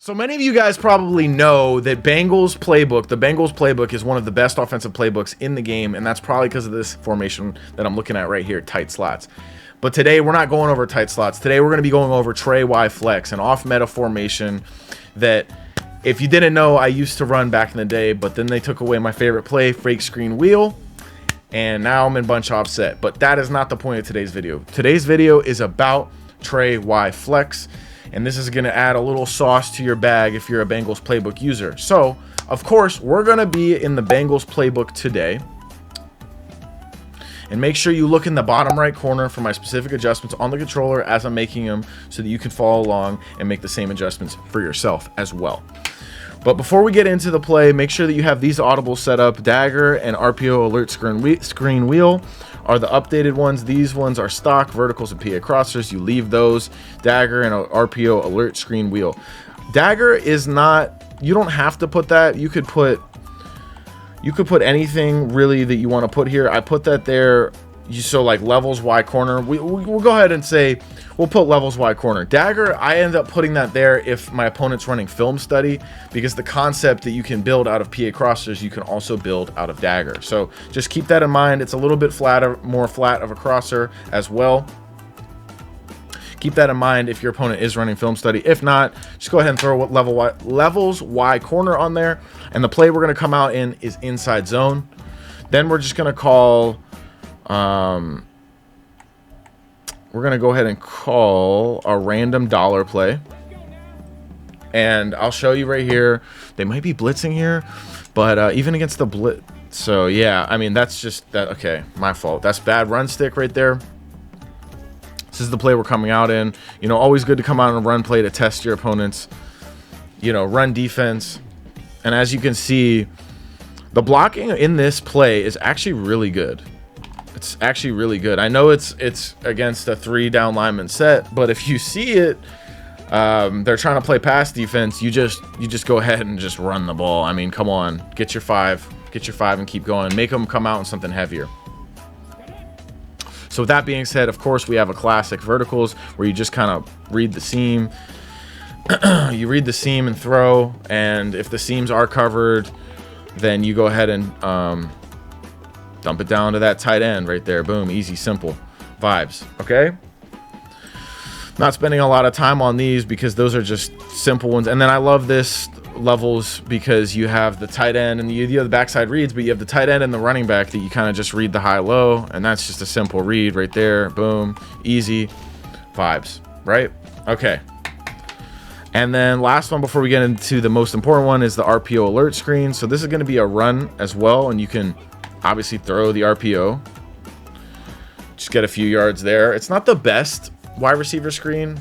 So many of you guys probably know that the Bengals playbook is one of the best offensive playbooks in the game, and that's probably because of this formation that I'm looking at right here, tight slots. But today we're not going over tight slots. Today we're going to be going over Trey Y flex, an off-meta formation that, if you didn't know, I used to run back in the day, but then they took away my favorite play, fake screen wheel, and now I'm in bunch offset. But that is not the point of today's video. Today's video is about Trey Y flex. And this is going to add a little sauce to your bag if you're a Bengals playbook user. So, of course, we're going to be in the Bengals playbook today. And make sure you look in the bottom right corner for my specific adjustments on the controller as I'm making them, so that you can follow along and make the same adjustments for yourself as well. But before we get into the play, make sure that you have these audibles set up. Dagger and RPO alert screen wheel are the updated ones. These ones are stock, verticals, and PA crossers. You leave those. Dagger and RPO alert screen wheel. Dagger is not, you don't have to put that. You could put anything really that you want to put here. I put that there. So like levels Y corner, we'll go ahead and say we'll put levels Y corner. Dagger, I end up putting that there if my opponent's running film study, because the concept that you can build out of PA crossers, you can also build out of Dagger. So just keep that in mind. It's a little bit flatter, more flat of a crosser as well. Keep that in mind if your opponent is running film study. If not, just go ahead and throw what levels Y corner on there. And the play we're going to come out in is inside zone. Then we're just going to call... we're going to go ahead and call a random dollar play. And I'll show you right here. They might be blitzing here, but even against the blitz. So, yeah, I mean, that's just that. Okay, my fault. That's bad run stick right there. This is the play we're coming out in. You know, always good to come out on a run play to test your opponent's, run defense. And as you can see, the blocking in this play is actually really good. It's actually really good. I know it's against a 3-down lineman set, but if you see it, they're trying to play pass defense. You just go ahead and just run the ball. I mean, come on, get your five, and keep going. Make them come out in something heavier. So with that being said, of course, we have a classic verticals where you just kind of read the seam. You read the seam and throw, and if the seams are covered, then you go ahead and dump it down to that tight end right there. Boom, easy, simple vibes. Okay, not spending a lot of time on these because those are just simple ones. And then I love this levels because you have the tight end and you have the backside reads, but you have the tight end and the running back that you kind of just read the high low, and that's just a simple read right there. Boom, easy vibes, right? Okay. And then last one before we get into the most important one is the RPO alert screen. So this is going to be a run as well, and you can obviously throw the RPO. Just get a few yards there. It's not the best wide receiver screen,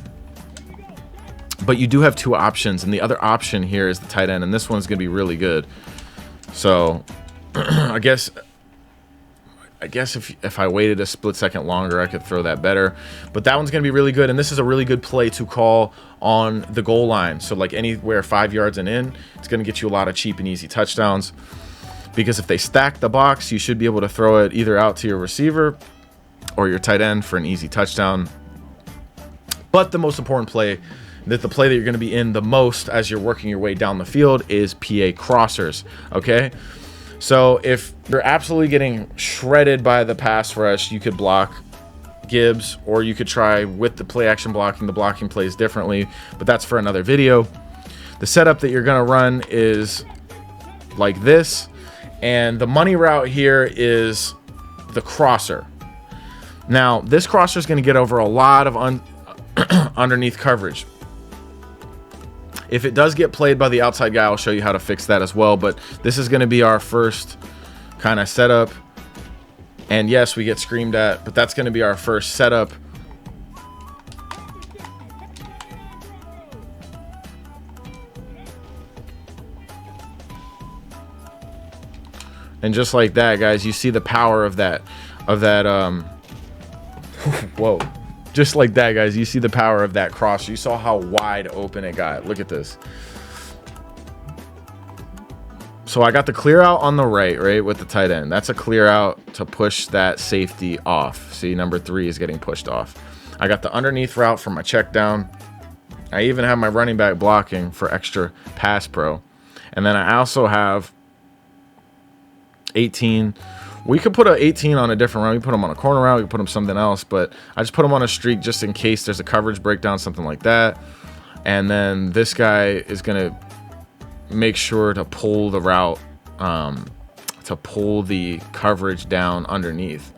but you do have two options, and the other option here is the tight end, and this one's going to be really good. So I guess if I waited a split second longer, I could throw that better. But that one's going to be really good, and this is a really good play to call on the goal line. So like anywhere 5 yards and in, it's going to get you a lot of cheap and easy touchdowns. Because if they stack the box, you should be able to throw it either out to your receiver or your tight end for an easy touchdown. But the most important play, the play that you're going to be in the most as you're working your way down the field, is PA crossers. Okay? So if you're absolutely getting shredded by the pass rush, you could block Gibbs, or you could try with the play action blocking. The blocking plays differently, but that's for another video. The setup that you're going to run is like this. And the money route here is the crosser. Now, this crosser is going to get over a lot of underneath coverage. If it does get played by the outside guy, I'll show you how to fix that as well. But this is going to be our first kind of setup. And yes, we get screamed at, but that's going to be our first setup. And just like that, guys, you see the power of that whoa. Just like that, guys, you see the power of that cross. You saw how wide open it got. Look at this. So I got the clear out on the right, with the tight end. That's a clear out to push that safety off. See, number 3 is getting pushed off. I got the underneath route for my check down. I even have my running back blocking for extra pass pro. And then I also have 18. We could put an 18 on a different route. We put them on a corner route. We could put them something else. But I just put them on a streak just in case there's a coverage breakdown, something like that. And then this guy is going to make sure to pull the route, to pull the coverage down underneath.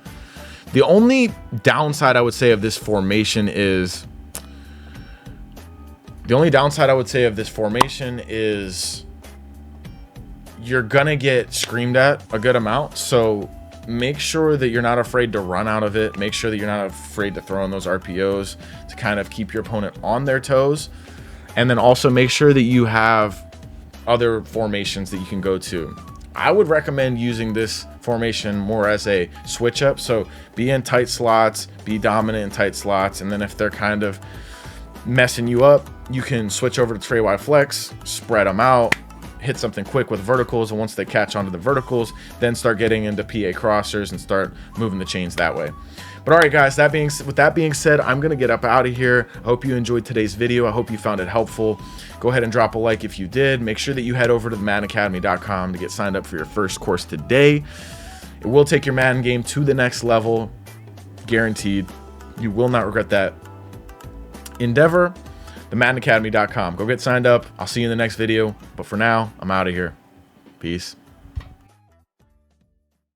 The only downside I would say of this formation is you're gonna get screamed at a good amount. So make sure that you're not afraid to run out of it. Make sure that you're not afraid to throw in those RPOs to kind of keep your opponent on their toes. And then also make sure that you have other formations that you can go to. I would recommend using this formation more as a switch up. So be in tight slots, be dominant in tight slots. And then if they're kind of messing you up, you can switch over to Trey Y flex, spread them out, hit something quick with verticals. And once they catch onto the verticals, then start getting into PA crossers and start moving the chains that way. But all right, guys, with that being said, I'm going to get up out of here. I hope you enjoyed today's video. I hope you found it helpful. Go ahead and drop a like if you did. Make sure that you head over to MaddenAcademy.com to get signed up for your first course today. It will take your Madden game to the next level, guaranteed. You will not regret that endeavor. The MaddenAcademy.com. Go get signed up. I'll see you in the next video. But for now, I'm out of here. Peace.